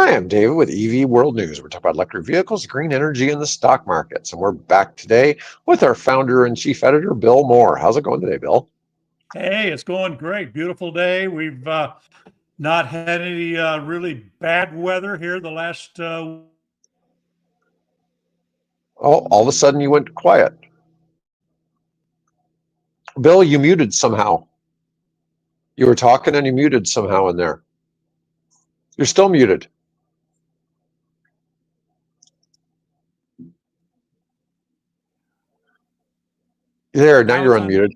Hi, I'm David with EV World News. We're talking about electric vehicles, green energy, and the stock markets. And we're back today with our founder and chief editor, Bill Moore. How's it going today, Bill? Hey, it's going great. Beautiful day. We've not had any really bad weather here the last. Oh, all of a sudden you went quiet. Bill, you muted somehow. You were talking and you muted somehow in there. You're still muted. There, now you're unmuted.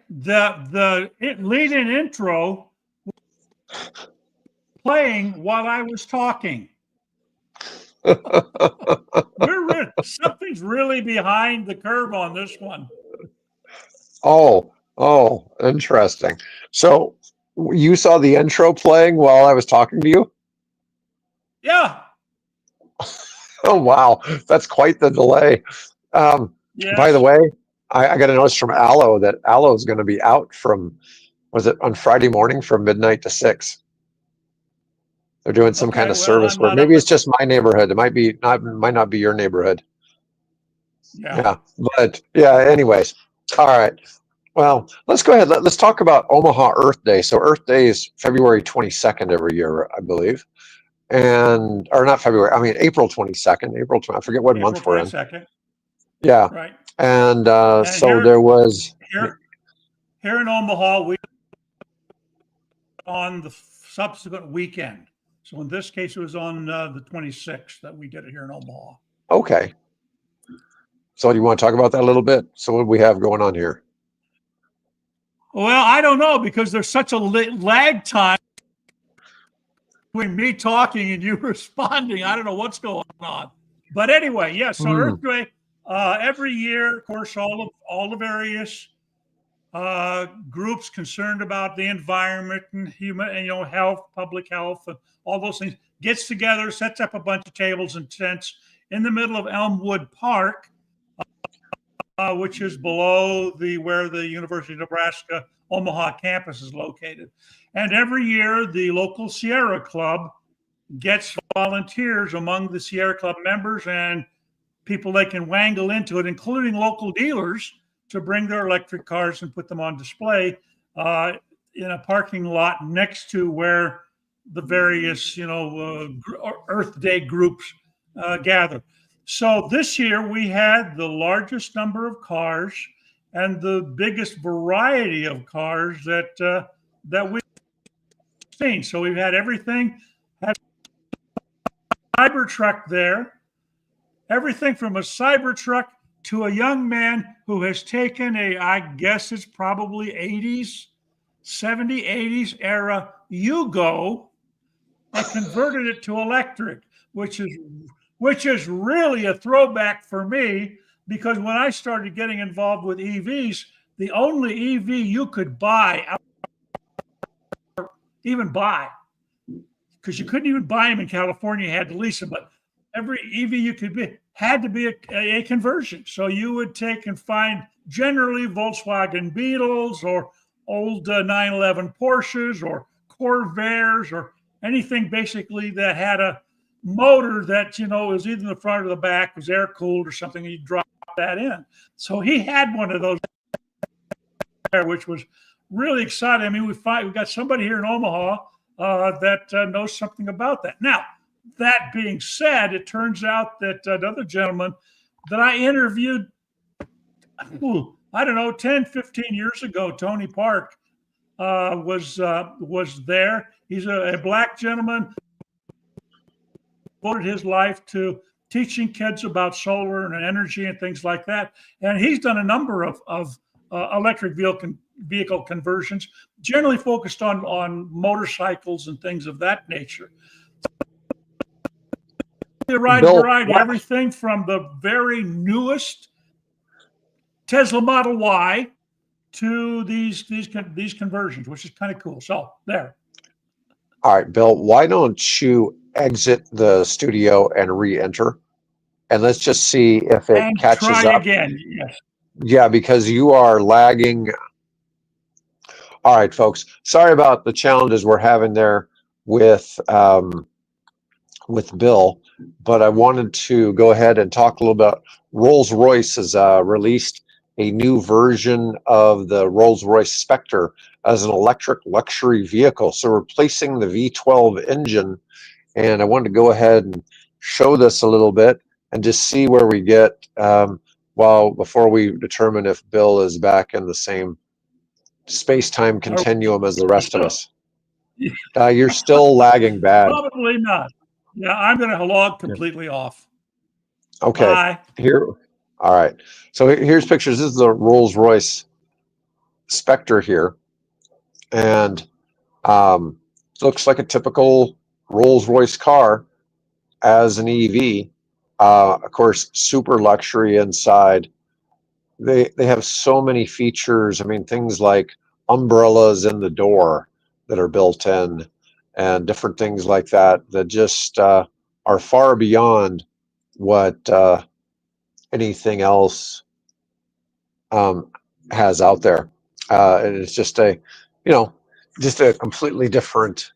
The lead-in intro playing while I was talking. Something's really behind the curve on this one. Oh, interesting. So you saw the intro playing while I was talking to you? Yeah. Oh, wow. That's quite the delay. Yes. By the way, I got a notice from Allo that Allo is going to be out from, was it on Friday morning from midnight to 6? They're doing some kind of service where maybe it's just my neighborhood. It might not be your neighborhood. Yeah. But yeah, anyways. All right. Well, let's go ahead. Let's talk about Omaha Earth Day. So Earth Day is February 22nd every year, I believe. Or not February, I mean April 22nd, I forget what month we're in. Yeah. Right. And so here, there was here in Omaha, on the subsequent weekend. So in this case, it was on the 26th that we did it here in Omaha. Okay. So do you want to talk about that a little bit? So what do we have going on here? Well, I don't know, because there's such a lag time between me talking and you responding. I don't know what's going on. But anyway, yeah, so Earth Day, every year, of course, all the various groups concerned about the environment and human, health, public health, and all those things, gets together, sets up a bunch of tables and tents in the middle of Elmwood Park, which is below where the University of Nebraska Omaha campus is located. And every year, the local Sierra Club gets volunteers among the Sierra Club members and people they can wangle into it, including local dealers, to bring their electric cars and put them on display in a parking lot next to where the various, Earth Day groups gather. So this year we had the largest number of cars and the biggest variety of cars that we've seen. So we've had everything, had a Cybertruck there, everything from a Cybertruck to a young man who has taken I guess it's probably 80s era Yugo and converted it to electric, which is really a throwback for me, because when I started getting involved with EVs, the only EV you could buy, because you couldn't even buy them in California, you had to lease them, but every EV you could be had to be a conversion. So you would take and find generally Volkswagen Beetles or old 911 Porsches or Corvairs or anything basically that had a motor that, was either in the front or the back, was air cooled or something, and you drop that in. So he had one of those there, which was really exciting. I mean, we got somebody here in Omaha that knows something about that. Now, that being said, it turns out that another gentleman that I interviewed, I don't know, 10, 15 years ago, Tony Park, was there. He's a black gentleman, devoted his life to teaching kids about solar and energy and things like that. And he's done a number of electric vehicle conversions, generally focused on motorcycles and things of that nature. Variety, everything from the very newest Tesla Model Y to these conversions, which is kind of cool. So there. All right, Bill, why don't you exit the studio and re-enter, and let's just see if it catches up. Try again. Yes. Yeah, because you are lagging. All right, folks. Sorry about the challenges we're having there with with Bill, but I wanted to go ahead and talk a little bit. Rolls-Royce has released a new version of the Rolls-Royce Spectre as an electric luxury vehicle. So replacing the V12 engine, and I wanted to go ahead and show this a little bit and just see where we get before we determine if Bill is back in the same space-time continuum as the rest of us. You're still lagging bad. Probably not. Yeah, I'm going to log completely off. Okay. Bye. Here. All right. So here's pictures. This is the Rolls-Royce Spectre here, and looks like a typical Rolls-Royce car as an EV. Of course, super luxury inside. They have so many features. I mean, things like umbrellas in the door that are built in, and different things like that that just are far beyond what anything else has out there. And it's just just a completely different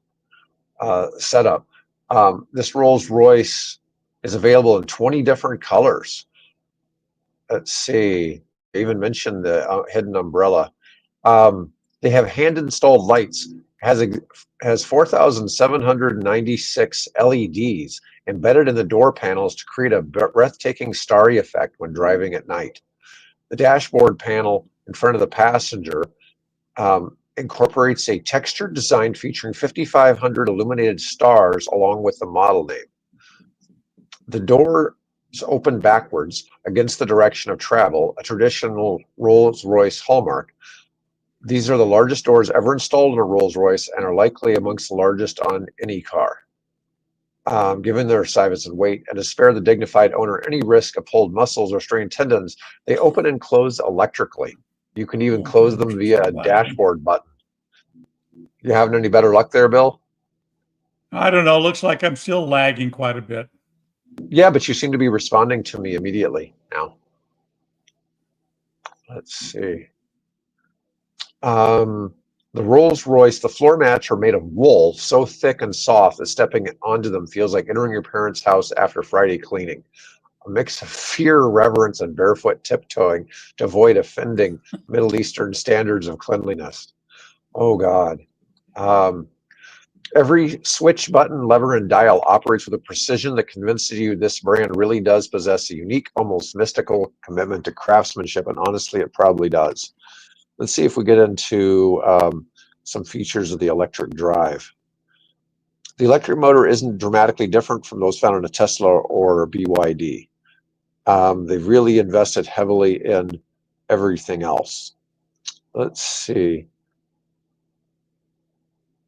setup. This Rolls-Royce is available in 20 different colors. Let's see. I even mentioned the hidden umbrella. They have hand-installed lights. Has 4,796 LEDs embedded in the door panels to create a breathtaking starry effect when driving at night. The dashboard panel in front of the passenger incorporates a textured design featuring 5,500 illuminated stars along with the model name. The doors open backwards against the direction of travel, a traditional Rolls-Royce hallmark. These are the largest doors ever installed in a Rolls-Royce and are likely amongst the largest on any car. Given their size and weight, and to spare the dignified owner any risk of pulled muscles or strained tendons, they open and close electrically. You can even close them via a dashboard button. You having any better luck there, Bill? I don't know. Looks like I'm still lagging quite a bit. Yeah, but you seem to be responding to me immediately now. Let's see. The Rolls-Royce, the floor mats are made of wool, so thick and soft that stepping onto them feels like entering your parents' house after Friday cleaning. A mix of fear, reverence, and barefoot tiptoeing to avoid offending Middle Eastern standards of cleanliness. Oh, God. Every switch, button, lever, and dial operates with a precision that convinces you this brand really does possess a unique, almost mystical commitment to craftsmanship, and honestly, it probably does. Let's see if we get into some features of the electric drive. The electric motor isn't dramatically different from those found in a Tesla or a BYD. They've really invested heavily in everything else. Let's see.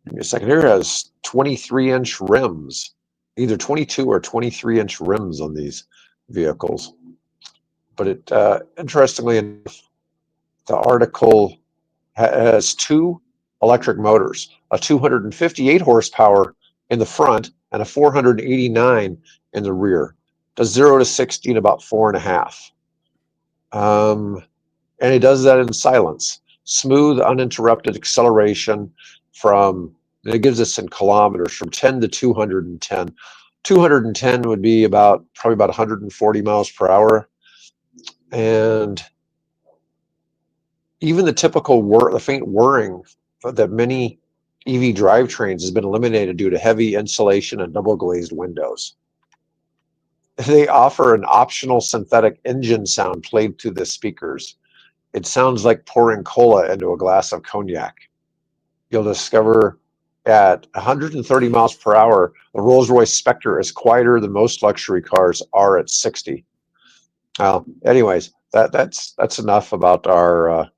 Give me a second. Here it has 23-inch rims, either 22 or 23-inch rims on these vehicles. But it, interestingly enough, the article has two electric motors, a 258 horsepower in the front and a 489 in the rear. Does 0 to 60 in about 4.5. And it does that in silence. Smooth, uninterrupted acceleration it gives us in kilometers, from 10 to 210. 210 would be probably about 140 miles per hour. And even the typical the faint whirring that many EV drivetrains has been eliminated due to heavy insulation and double glazed windows. They offer an optional synthetic engine sound played through the speakers. It sounds like pouring cola into a glass of cognac. You'll discover at 130 miles per hour, the Rolls-Royce Spectre is quieter than most luxury cars are at 60. Anyways, that's enough about our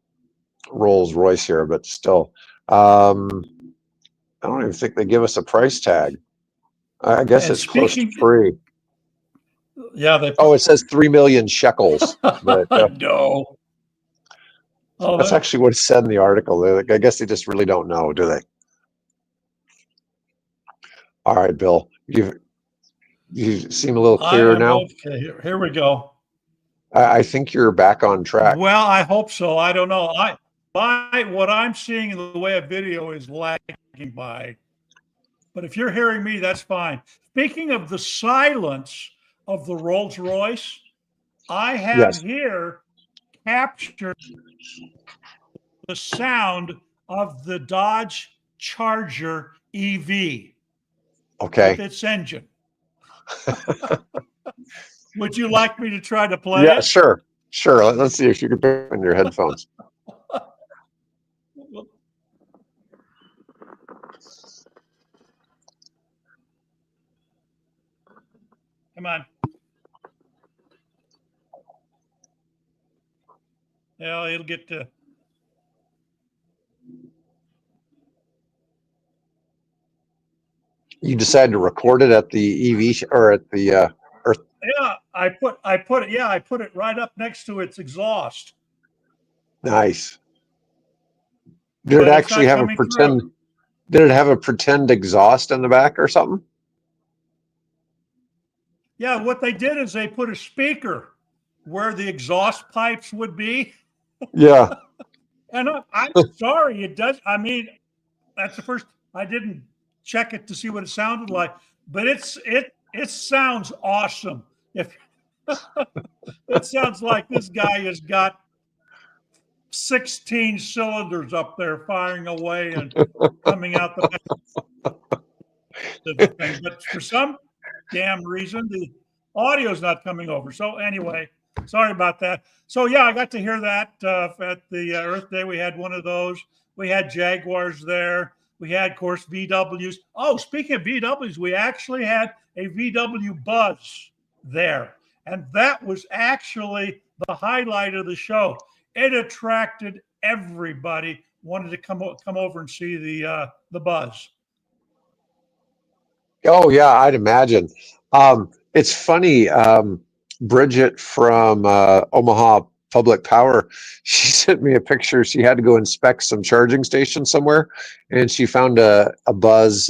Rolls-Royce here, but still, I don't even think they give us a price tag. I guess it's close to free. Yeah, it says 3 million shekels. But, no. That's actually what it said in the article. I guess they just really don't know, do they? All right, Bill, you seem a little clearer now. Okay, here we go. I think you're back on track. Well, I hope so. I don't know. What I'm seeing in the way of video is lagging by But if you're hearing me, that's fine. Speaking of the silence of the Rolls Royce, I have here captured the sound of the Dodge Charger EV with its engine. Would you like me to try to play it? Sure. Let's see if you can put it in your headphones. Come on. Yeah, it'll get to. You decided to record it at the EV or at the Earth? Yeah, I put it. Yeah, I put it right up next to its exhaust. Nice. Did it actually have a pretend? Did it have a pretend exhaust in the back or something? Yeah, what they did is they put a speaker where the exhaust pipes would be. Yeah. And I'm sorry, it does. I mean, that's the first. I didn't check it to see what it sounded like, but it sounds awesome. If it sounds like this guy has got 16 cylinders up there firing away and coming out the back of the thing. But for some damn reason, the audio's not coming over. So anyway, sorry about that. So yeah, I got to hear that at the Earth Day. We had one of those. We had Jaguars there. We had, of course, VWs. Oh, speaking of VWs, we actually had a VW Buzz there. And that was actually the highlight of the show. It attracted everybody, wanted to come over and see the Buzz. Oh yeah, I'd imagine. It's funny. Bridget from Omaha Public Power, she sent me a picture. She had to go inspect some charging stations somewhere, and she found a Buzz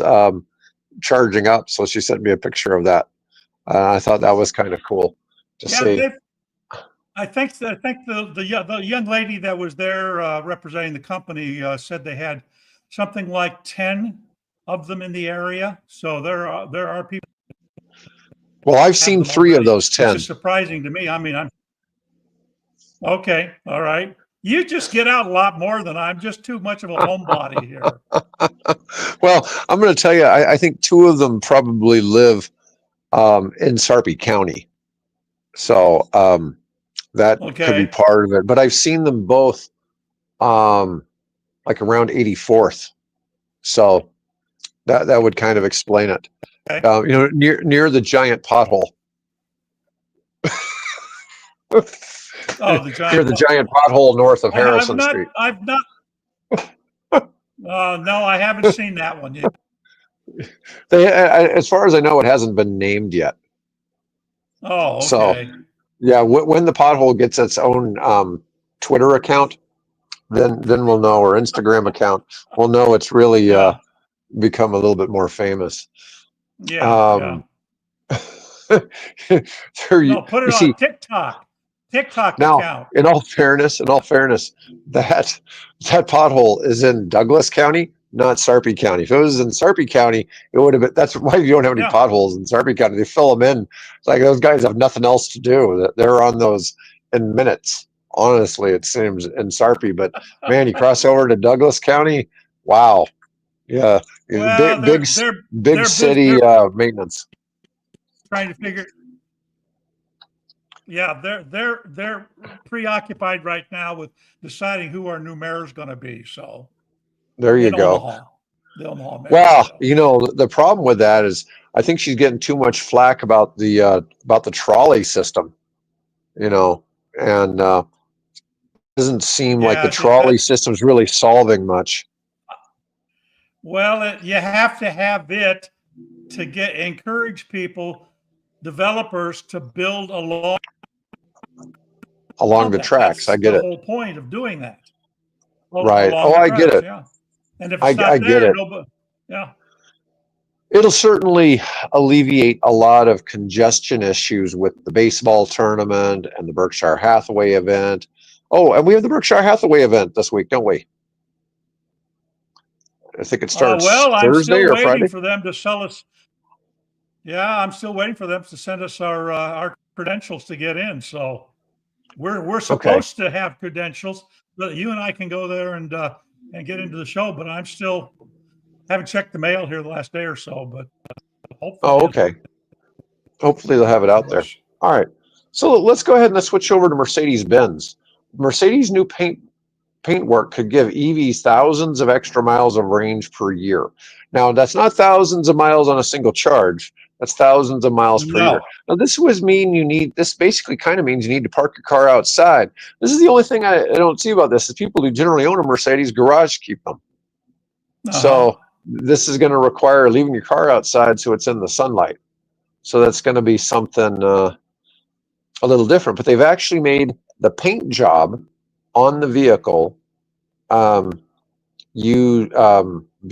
charging up. So she sent me a picture of that. I thought that was kind of cool to see. I think the young lady that was there representing the company said they had something like 10 of them in the area. So there are people. Well, I've seen 3 of those 10. Which is surprising to me. I mean, I'm okay. All right. You just get out a lot more than I'm just too much of a homebody here. Well, I'm going to tell you, I think 2 of them probably live in Sarpy County. So that could be part of it. But I've seen them both like around 84th. So that would kind of explain it. Okay. Near the giant pothole. Oh, the giant. Near the giant pothole north of Harrison Street. I've not. No, I haven't seen that one yet. As far as I know, it hasn't been named yet. Oh, okay. So, yeah, when the pothole gets its own Twitter account, then we'll know, or Instagram account, we'll know it's really become a little bit more famous. Yeah. No, put it on TikTok. TikTok now, account. In all fairness, that pothole is in Douglas County, not Sarpy County. If it was in Sarpy County, it would have been. That's why you don't have any potholes in Sarpy County. They fill them in. It's like those guys have nothing else to do. They're on those in minutes. Honestly, it seems in Sarpy, but man, you cross over to Douglas County. Wow. Yeah. Well, big city maintenance. Trying to figure. Yeah, they're preoccupied right now with deciding who our new mayor is going to be. So there you go. Omaha mayor, well, the problem with that is I think she's getting too much flack about the trolley system. And doesn't seem like the trolley system's really solving much. Well, you have to have it to encourage people, developers, to build along the tracks. I get it. The whole point of doing that. Right. Oh, I get it. Yeah. And if it's not get there, it. Yeah. It'll certainly alleviate a lot of congestion issues with the baseball tournament and the Berkshire Hathaway event. Oh, and we have the Berkshire Hathaway event this week, don't we? I think it starts Well, I'm Thursday still or waiting Friday. for them to sell us. Yeah, I'm still waiting for them to send us our credentials to get in. So we're supposed to have credentials, but you and I can go there and get into the show. But I'm still haven't checked the mail here the last day or so. But hopefully, Oh, okay. Hopefully they'll have it out there. yes. All right. So let's go ahead and let's switch over to Mercedes-Benz. Mercedes' new paint work could give EVs thousands of extra miles of range per year. Now, that's not thousands of miles on a single charge. That's thousands of miles per No. year. Now, this basically kind of means you need to park your car outside. This is the only thing I don't see about this is people who generally own a Mercedes garage keep them. So this is going to require leaving your car outside so it's in the sunlight. So that's going to be something a little different. But they've actually made the paint job on the vehicle be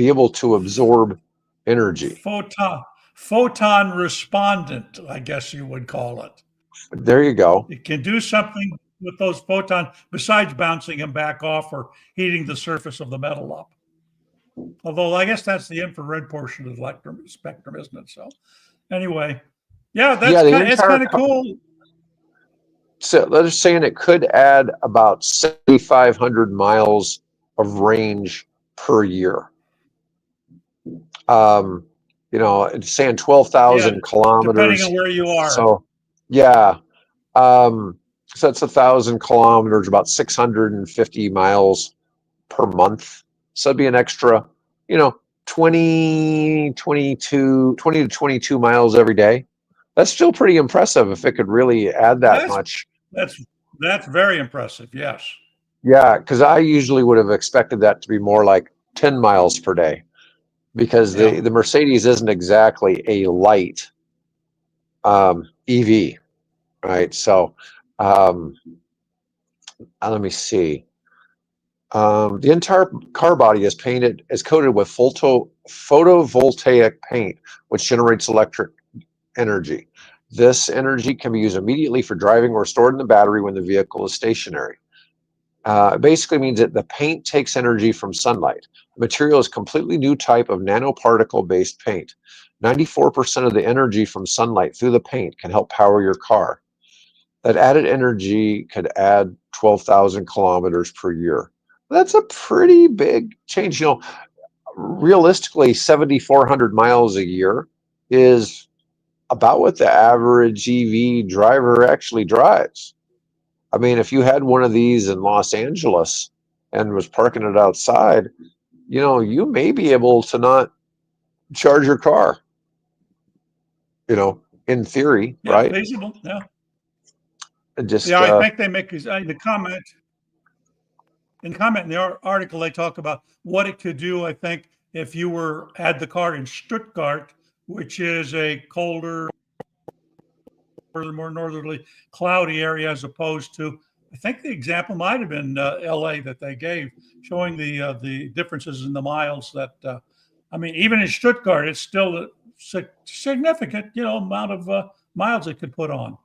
able to absorb energy. Photon respondent, I guess you would call it. There you go. It can do something with those photons besides bouncing them back off or heating the surface of the metal up. Although I guess that's the infrared portion of the spectrum, isn't it? So anyway, yeah, it's kind of cool. So they're saying it could add about 7,500 miles of range per year. It's saying 12,000 kilometers. Depending on where you are. So, yeah. So that's 1,000 kilometers, about 650 miles per month. So it'd be an extra, 20 to 22 miles every day. That's still pretty impressive if it could really add that much. That's very impressive, yes. Yeah, because I usually would have expected that to be more like 10 miles per day because the Mercedes isn't exactly a light EV, right? So let me see. The entire car body is coated with photovoltaic paint, which generates electric energy. This energy can be used immediately for driving or stored in the battery when the vehicle is stationary. It basically means that the paint takes energy from sunlight. The material is a completely new type of nanoparticle-based paint. 94% of the energy from sunlight through the paint can help power your car. That added energy could add 12,000 kilometers per year. That's a pretty big change. Realistically, 7,400 miles a year is about what the average EV driver actually drives. I mean, if you had one of these in Los Angeles and was parking it outside, you may be able to not charge your car, in theory, right? Feasible, yeah. And just, I think they make the comment. In the article, they talk about what it could do. I think if you had the car in Stuttgart, which is a colder, more northerly, cloudy area, as opposed to, I think the example might have been LA that they gave, showing the differences in the miles. That even in Stuttgart, it's still a significant amount of miles it could put on.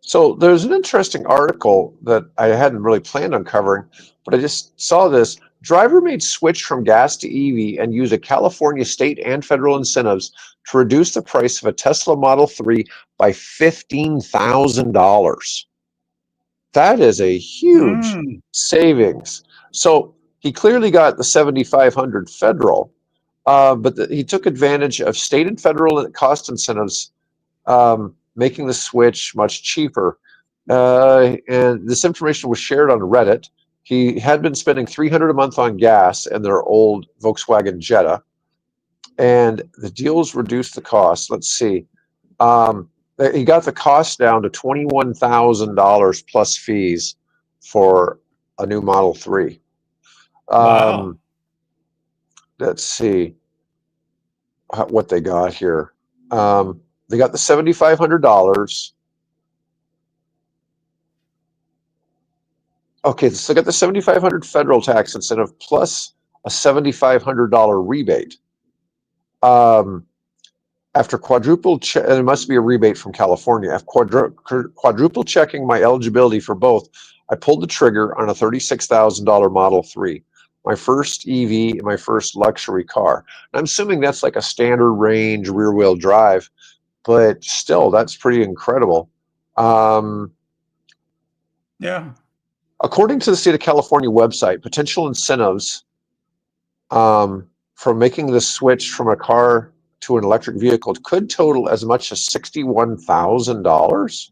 So there's an interesting article that I hadn't really planned on covering, but I just saw this. Driver made switch from gas to EV and use a California state and federal incentives to reduce the price of a Tesla Model 3 by $15,000. That is a huge savings. So he clearly got the 7,500 federal, but he took advantage of state and federal cost incentives, making the switch much cheaper. And this information was shared on Reddit. He had been spending $300 a month on gas in their old Volkswagen Jetta, and the deals reduced the cost. Let's see. He got the cost down to $21,000 plus fees for a new Model 3. Wow. Let's see what they got here. They got the $7,500. Okay, so they got the $7,500 federal tax incentive plus a $7,500 rebate. After quadruple check, and it must be a rebate from California. After quadruple checking my eligibility for both, I pulled the trigger on a $36,000 Model 3, my first EV and my first luxury car. And I'm assuming that's like a standard range rear wheel drive, but still, that's pretty incredible. Yeah. According to the state of California website, potential incentives from making the switch from a car to an electric vehicle could total as much as $61,000.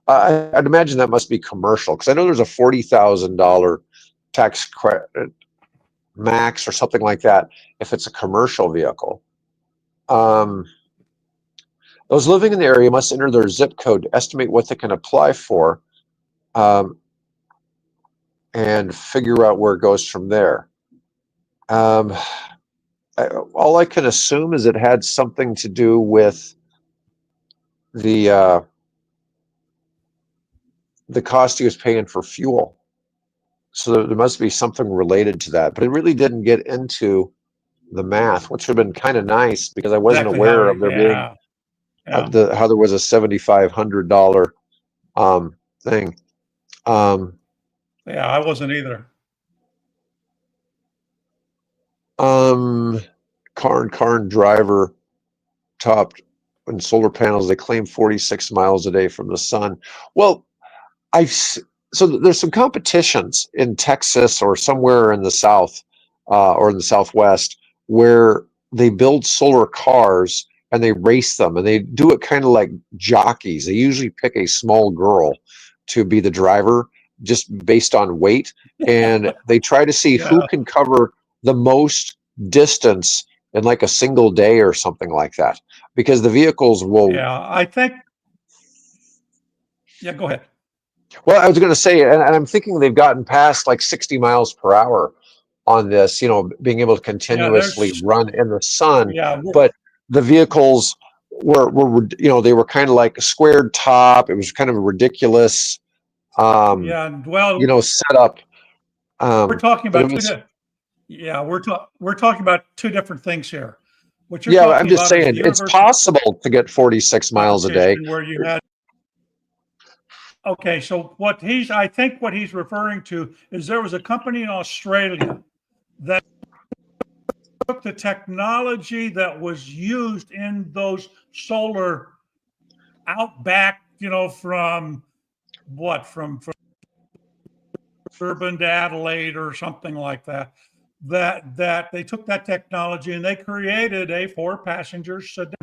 I'd imagine that must be commercial, because I know there's a $40,000 tax credit max or something like that if it's a commercial vehicle. Those living in the area must enter their zip code to estimate what they can apply for, and figure out where it goes from there. All I can assume is it had something to do with the cost he was paying for fuel. So there must be something related to that, but it really didn't get into the math, which would have been kind of nice, because I wasn't aware of there being how there was a $7,500 thing. Yeah, I wasn't either. Car and driver topped and solar panels. They claim 46 miles a day from the sun. Well, so there's some competitions in Texas or somewhere in the South or in the Southwest where they build solar cars and they race them, and they do it kind of like jockeys. They usually pick a small girl to be the driver, just based on weight, and they try to see who can cover the most distance in like a single day or something like that, because the vehicles will. Yeah, I think. Yeah, go ahead. Well, I was going to say, and I'm thinking they've gotten past like 60 miles per hour on this, being able to continuously run in the sun. Yeah, but the vehicles were they were kind of like a squared top. It was kind of a ridiculous, setup. We're talking about we're talking about two different things here. What you're talking I'm just about saying it's possible to get 46 miles a day. Where you had. Okay, so I think what he's referring to is there was a company in Australia that took the technology that was used in those solar outback, from Durban to Adelaide or something like that. That they took that technology and they created a 4-passenger sedan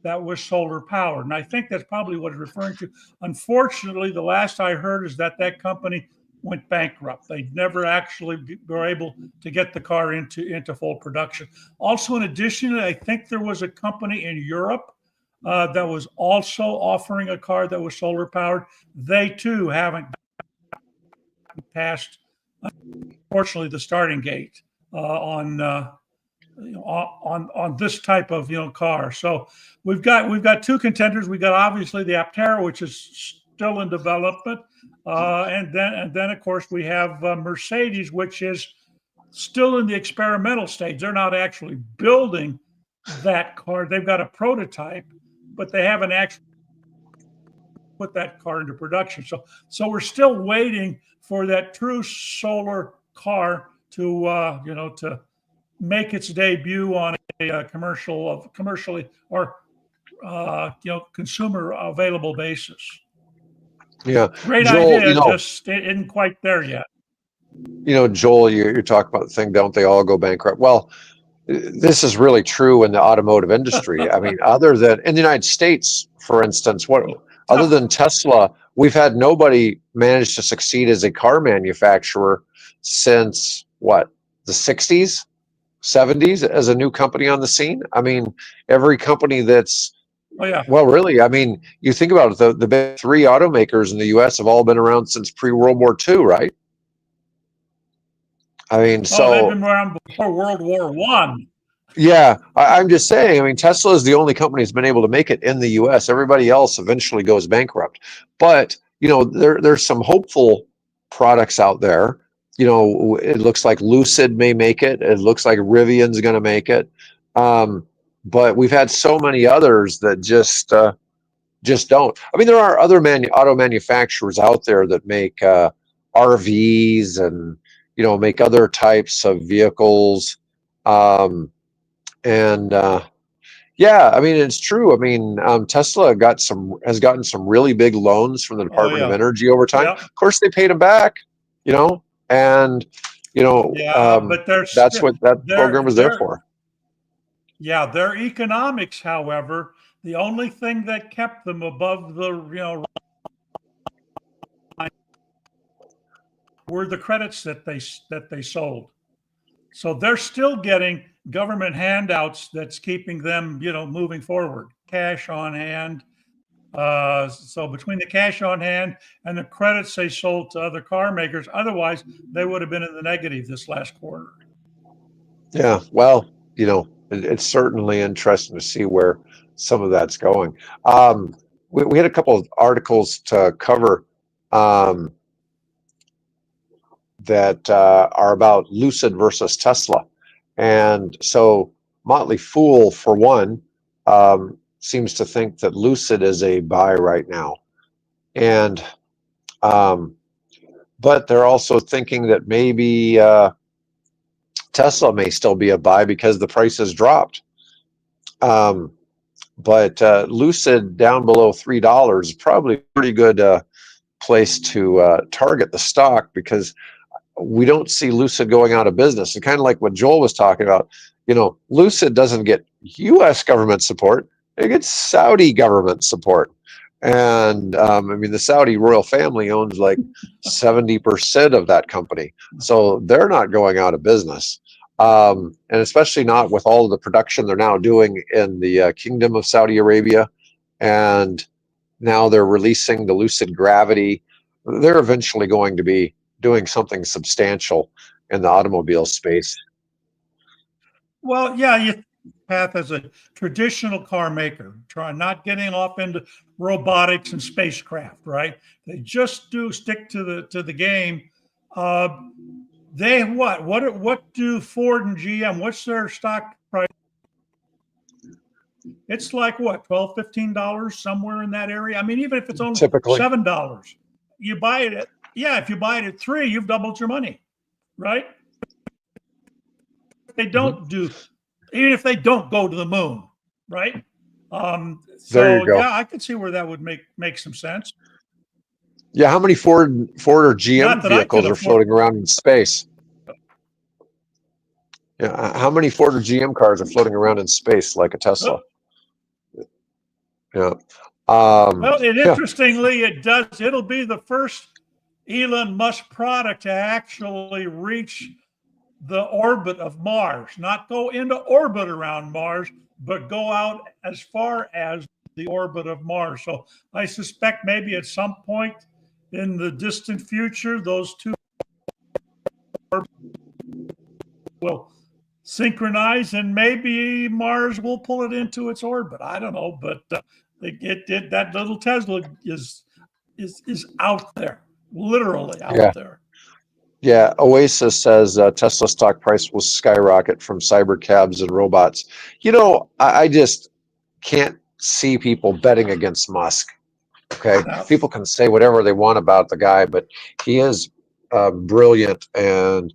that was solar powered. And I think that's probably what it's referring to. Unfortunately, the last I heard is that company went bankrupt. They never actually were able to get the car into full production. Also, in addition, I think there was a company in Europe that was also offering a car that was solar powered. They too haven't passed, unfortunately, the starting gate on this type of car. So we've got two contenders. We got obviously the Aptera, which is still in development, and then of course we have Mercedes, which is still in the experimental stage. They're not actually building that car. They've got a prototype, but they haven't actually put that car into production. So we're still waiting for that true solar car to make its debut on a commercially or consumer available basis. Yeah, great Joel, idea. Just it isn't quite there yet. Joel, you're talking about the thing. Don't they all go bankrupt? Well, this is really true in the automotive industry. I mean, other than in the United States, for instance, other than Tesla, we've had nobody manage to succeed as a car manufacturer since the 60s, 70s as a new company on the scene. I mean, every company that's well, really, I mean, you think about it, the big 3 automakers in the U.S. have all been around since pre-World War II, right? I mean, they've been around before World War I. Yeah, I'm just saying, I mean, Tesla is the only company that's been able to make it in the U.S. Everybody else eventually goes bankrupt. But, there's some hopeful products out there. It looks like Lucid may make it. It looks like Rivian's going to make it. but we've had so many others that just don't. I mean, there are other auto manufacturers out there that make RVs and make other types of vehicles, and yeah, I mean, it's true. I mean, Tesla has gotten some really big loans from the Oh Department of yeah, Energy over time. yeah, Of course, they paid them back, and yeah. But they're that's still what that program was there they're for. yeah, their economics, however, the only thing that kept them above the were the credits that they sold. So they're still getting government handouts that's keeping them, moving forward. Cash on hand. So between the cash on hand and the credits they sold to other car makers, otherwise they would have been in the negative this last quarter. Yeah, well, it's certainly interesting to see where some of that's going. We had a couple of articles to cover um, that are about Lucid versus Tesla. And so Motley Fool, for one, seems to think that Lucid is a buy right now. And but they're also thinking that maybe Tesla may still be a buy because the price has dropped. But Lucid down below $3 is probably a pretty good place to target the stock, because we don't see Lucid going out of business. And kind of like what Joel was talking about, Lucid doesn't get U.S. government support; it gets Saudi government support. And I mean, the Saudi royal family owns like 70% of that company, so they're not going out of business. And especially not with all of the production they're now doing in the Kingdom of Saudi Arabia, and now they're releasing the Lucid Gravity. They're eventually going to be doing something substantial in the automobile space. Well, yeah, you path as a traditional car maker, try not getting off into robotics and spacecraft, right? They just do stick to the game. They what do Ford and GM? What's their stock price? It's like what, $12, $15 somewhere in that area. I mean, even if it's only Typically, $7, you buy it at if you buy it at $3, you've doubled your money, right? They don't do, even if they don't go to the moon, right? there you So go. yeah, I could see where that would make some sense. Yeah, how many Ford or GM Not that I can vehicles are afford. floating around in space? Yeah, how many Ford or GM cars are floating around in space like a Tesla? Yeah. Well, Yeah. interestingly, it'll be the first Elon Musk product to actually reach the orbit of Mars, not go into orbit around Mars, but go out as far as the orbit of Mars. So I suspect maybe at some point in the distant future, those two will synchronize, and maybe Mars will pull it into its orbit. I don't know, but that little Tesla is out there, literally out Yeah. there. Yeah, Oasis says Tesla stock price will skyrocket from cyber cabs and robots. I just can't see people betting against Musk. Okay, Now, people can say whatever they want about the guy, but he is brilliant, and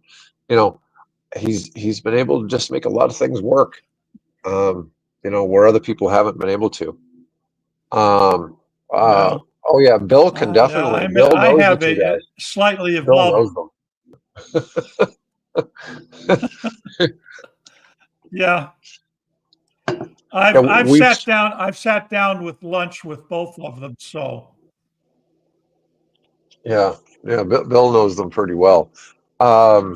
he's been able to just make a lot of things work. Where other people haven't been able to. Um, uh, well, oh yeah, Bill can definitely. Bill I knows the have two a guys. slightly Bill evolved. knows them. Yeah, Yeah, I've we've sat down with lunch with both of them. So yeah, Bill knows them pretty well. Um,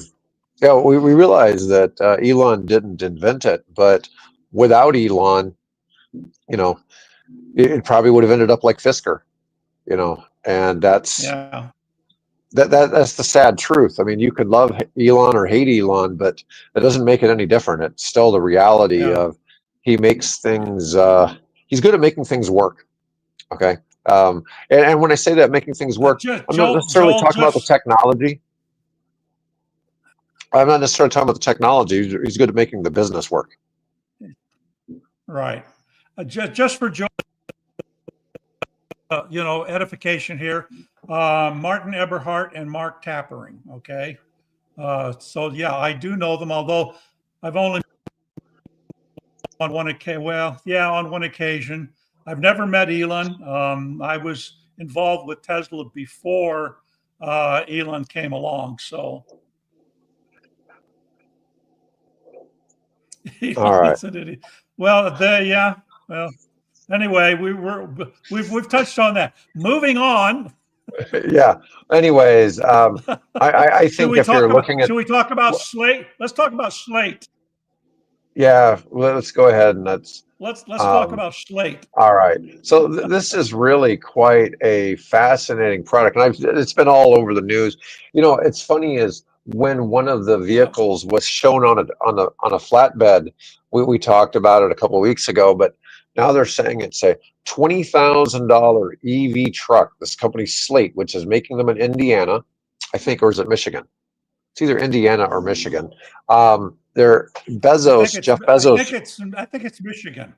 yeah, we realize that Elon didn't invent it, but without Elon, you know, it probably would have ended up like Fisker, and yeah, that's the sad truth. I mean, you could love Elon or hate Elon, but that doesn't make it any different. It's still the reality yeah. of he makes things. He's good at making things work. Okay, and when I say that making things work, Just I'm not necessarily Joel, talking about the just technology. I'm not necessarily talking about the technology. He's good at making the business work. Right. Just for joy, edification here. Martin Eberhardt and Mark Tappering. Okay. So yeah, I do know them, although I've only on one occasion. Well, yeah, on one occasion. I've never met Elon. I was involved with Tesla before Elon came along. So All Elon right. is an idiot. Well, yeah. Well, anyway, we've touched on that. Moving on. Yeah. Anyways, I think if you're looking at, Should we talk about Slate? Let's talk about Slate. yeah, let's go ahead and Let's talk um, about Slate. all right. So this is really quite a fascinating product, and it's been all over the news. It's funny is when one of the Yeah. vehicles was shown on a flatbed, we talked about it a couple of weeks ago, but now they're saying it's a $20,000 EV truck. This company Slate, which is making them in Indiana, I think, or is it Michigan? It's either Indiana or Michigan. They're Jeff Bezos. I think it's Michigan.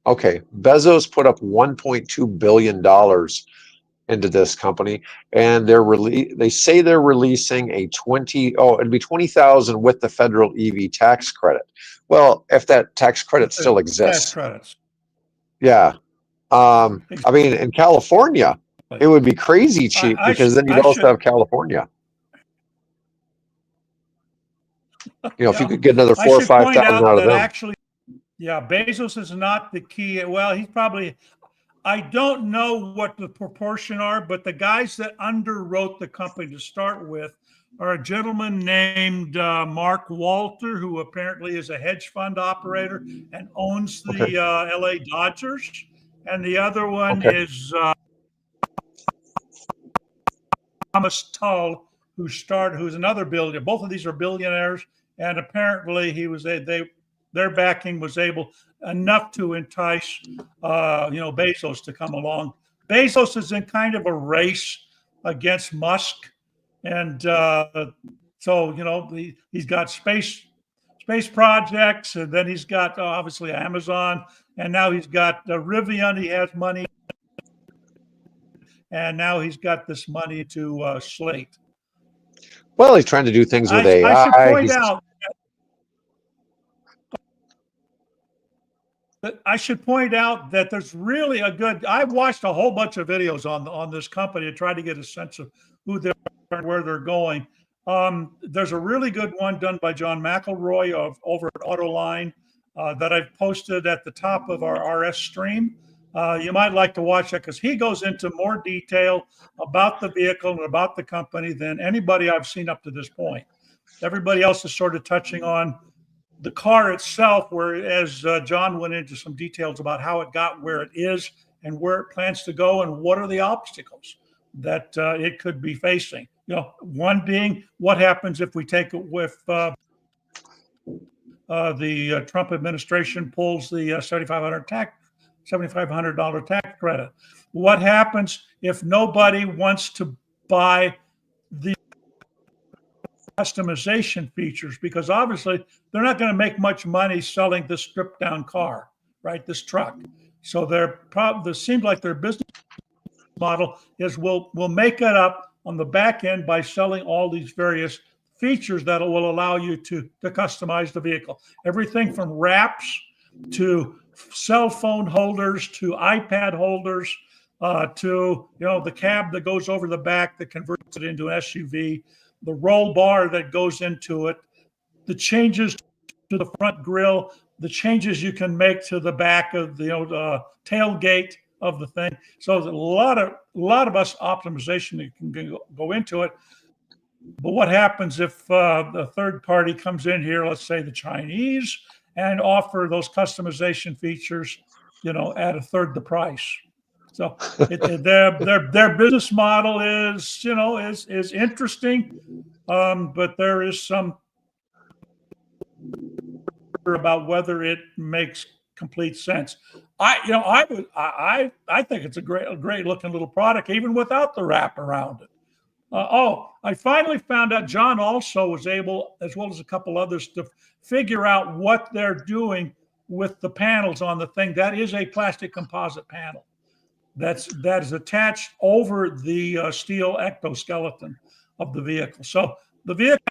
Okay, Bezos put up $1.2 billion into this company, and they say they're releasing it'd be 20,000 with the federal EV tax credit. Well, if that tax credit still Tax exists, credits. yeah. I mean, in California, it would be crazy cheap because then you'd also have California. If you could get another 4,000 or 5,000 out of them. Actually, yeah, Bezos is not the key. Well, he's probably, I don't know what the proportion are, but the guys that underwrote the company to start with are a gentleman named Mark Walter, who apparently is a hedge fund operator and owns the LA Dodgers. And the other one is Thomas Tull, who's another billionaire. Both of these are billionaires, and apparently their backing was enough to entice Bezos to come along. Bezos is in kind of a race against Musk, and so he's got space projects, and then he's got obviously Amazon, and now he's got Rivian. He has money, and now he's got this money to Slate. Well, he's trying to do things with AI. I should point out. I should point out that there's really I've watched a whole bunch of videos on this company to try to get a sense of who they are and where they're going. There's a really good one done by John McElroy over at Autoline that I've posted at the top of our RS stream. You might like to watch that because he goes into more detail about the vehicle and about the company than anybody I've seen up to this point. Everybody else is sort of touching on the car itself, whereas John went into some details about how it got where it is and where it plans to go and what are the obstacles that it could be facing. One being what happens if we take it with the Trump administration pulls the $7,500 tax credit. What happens if nobody wants to buy the customization features? Because obviously they're not going to make much money selling this stripped down car, right? This truck. So this seems like their business model is we'll make it up on the back end by selling all these various features that will allow you to customize the vehicle. Everything from wraps to cell phone holders to iPad holders to the cab that goes over the back that converts it into an SUV, the roll bar that goes into it, the changes to the front grille, the changes you can make to the back of the tailgate of the thing. So there's a lot of us optimization that can go into it. But what happens if the third party comes in here, let's say the Chinese, and offer those customization features, at a third the price? So their business model is interesting, but there is some about whether it makes complete sense. I think it's a great looking little product, even without the wrap around it. I finally found out John also was able, as well as a couple others, to figure out what they're doing with the panels on the thing, that is a plastic composite panel. That is attached over the steel exoskeleton of the vehicle. So the vehicle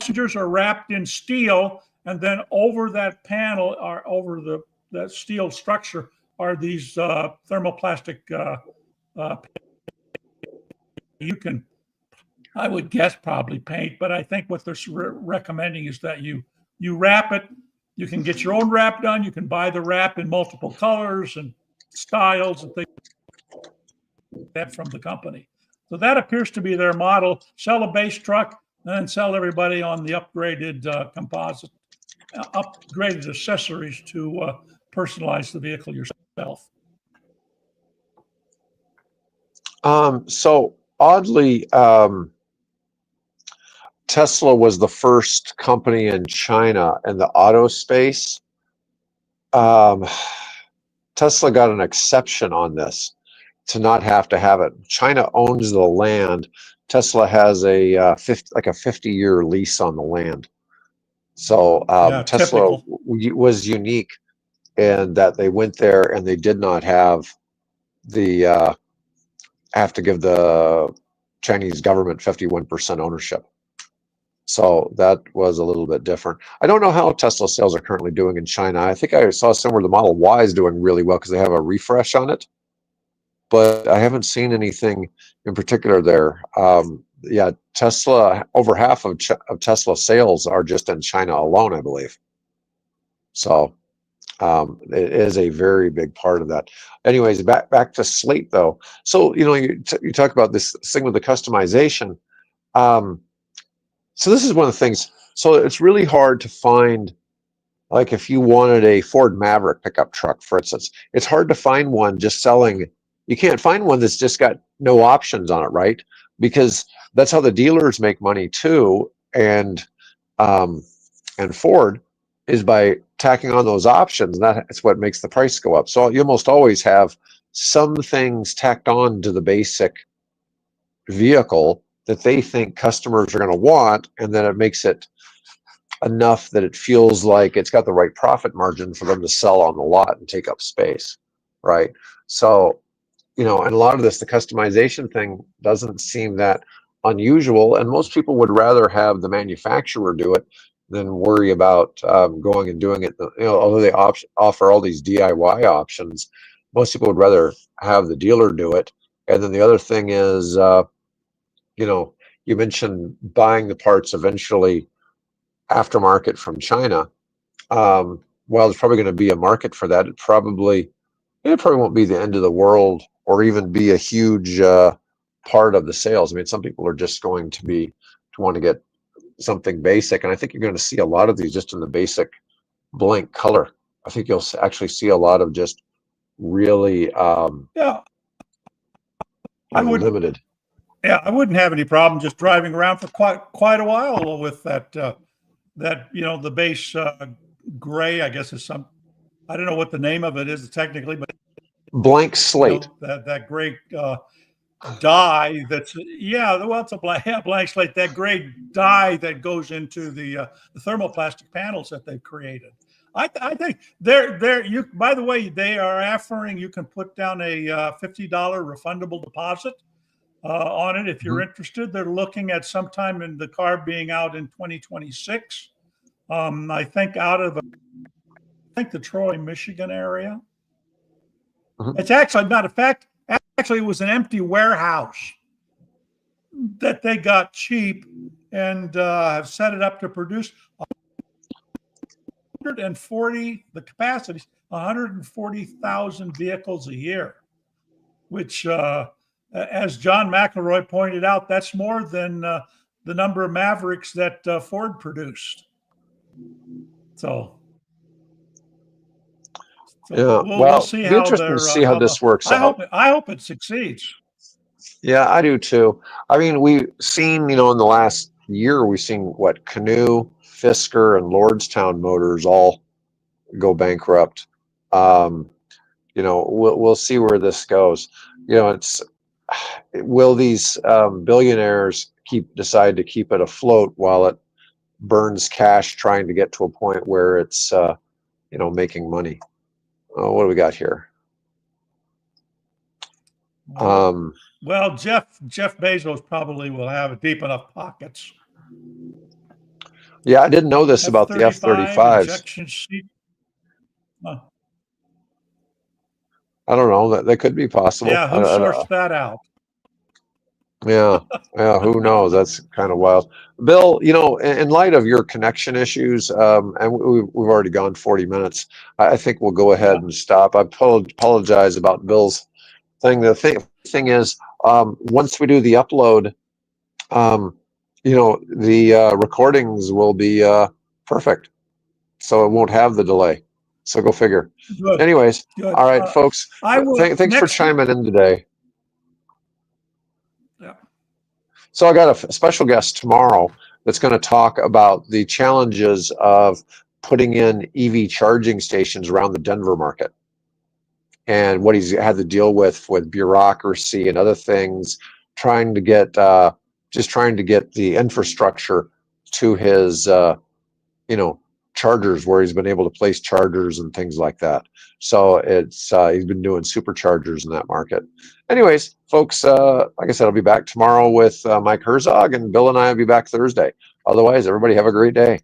passengers are wrapped in steel, and then over that panel, or over that steel structure, are these thermoplastic. You can, I would guess, probably paint, but I think what they're recommending is that you wrap it. You can get your own wrap done. You can buy the wrap in multiple colors and styles and things like that from the company. So that appears to be their model: sell a base truck and then sell everybody on the upgraded composite, upgraded accessories to personalize the vehicle yourself. So oddly, Tesla was the first company in China in the auto space. Tesla got an exception on this to not have to have it. China owns the land. Tesla has a 50-year lease on the land. So Tesla was unique in that they went there and they did not have the have to give the Chinese government 51% ownership. So that was a little bit different. I don't know how Tesla sales are currently doing in China. I think I saw somewhere the Model Y is doing really well because they have a refresh on it, but I haven't seen anything in particular there. Yeah, Tesla, over half of Tesla sales are just in China alone, I believe. So it is a very big part of that. Anyways, back to Slate though. So you talk about this thing with the customization. So this is one of the things. So it's really hard to find, like if you wanted a Ford Maverick pickup truck, for instance, it's hard to find one just selling. You can't find one that's just got no options on it, right? Because that's how the dealers make money too. And Ford is by tacking on those options. That's what makes the price go up. So you almost always have some things tacked on to the basic vehicle that they think customers are going to want, and then it makes it enough that it feels like it's got the right profit margin for them to sell on the lot and take up space, right? So, and a lot of this, the customization thing doesn't seem that unusual, and most people would rather have the manufacturer do it than worry about going and doing it. Although they offer all these DIY options, most people would rather have the dealer do it. And then the other thing is, you mentioned buying the parts eventually aftermarket from China. Well, there's probably going to be a market for that. It probably won't be the end of the world or even be a huge part of the sales. I mean, some people are just going to want to get something basic, and I think you're going to see a lot of these just in the basic blank color. I think you'll actually see a lot of just really limited. Yeah, I wouldn't have any problem just driving around for quite a while with that the base gray, I guess is some, I don't know what the name of it is technically, but blank slate. That gray dye that's it's a blank slate. That gray dye that goes into the thermoplastic panels that they've created. I think they're by the way, they are offering, you can put down a $50 refundable deposit on it if you're interested. They're looking at sometime in the car being out in 2026. I think the Troy, Michigan area. It's actually, matter of fact, it was an empty warehouse that they got cheap and have set it up to produce 140, the capacity, 140,000 vehicles a year, which, as John McElroy pointed out, that's more than the number of Mavericks that Ford produced. So we'll see how this works out. I hope it succeeds. Yeah, I do too. I mean, we've seen, in the last year, we've seen Canoe, Fisker, and Lordstown Motors all go bankrupt. We'll see where this goes. Will these billionaires decide to keep it afloat while it burns cash trying to get to a point where it's making money. What do we got here? Well, Jeff Bezos probably will have deep enough pockets. Yeah, I didn't know this about the F-35s. Injection seat. I don't know. That could be possible. Yeah, who sourced that out? Yeah, who knows? That's kind of wild. Bill, in light of your connection issues, and we've already gone 40 minutes, I think we'll go ahead and stop. I apologize about Bill's thing. The thing is, once we do the upload, the recordings will be perfect, so it won't have the delay. So go figure. Good. Anyways, Good. All right, folks. Thanks for chiming in today. Yeah. So I got a special guest tomorrow that's going to talk about the challenges of putting in EV charging stations around the Denver market and what he's had to deal with bureaucracy and other things, trying to get the infrastructure to his chargers, where he's been able to place chargers and things like that. So it's he's been doing superchargers in that market. Anyways, folks, like I said, I'll be back tomorrow with Mike Herzog, and Bill and I will be back Thursday. Otherwise, everybody have a great day.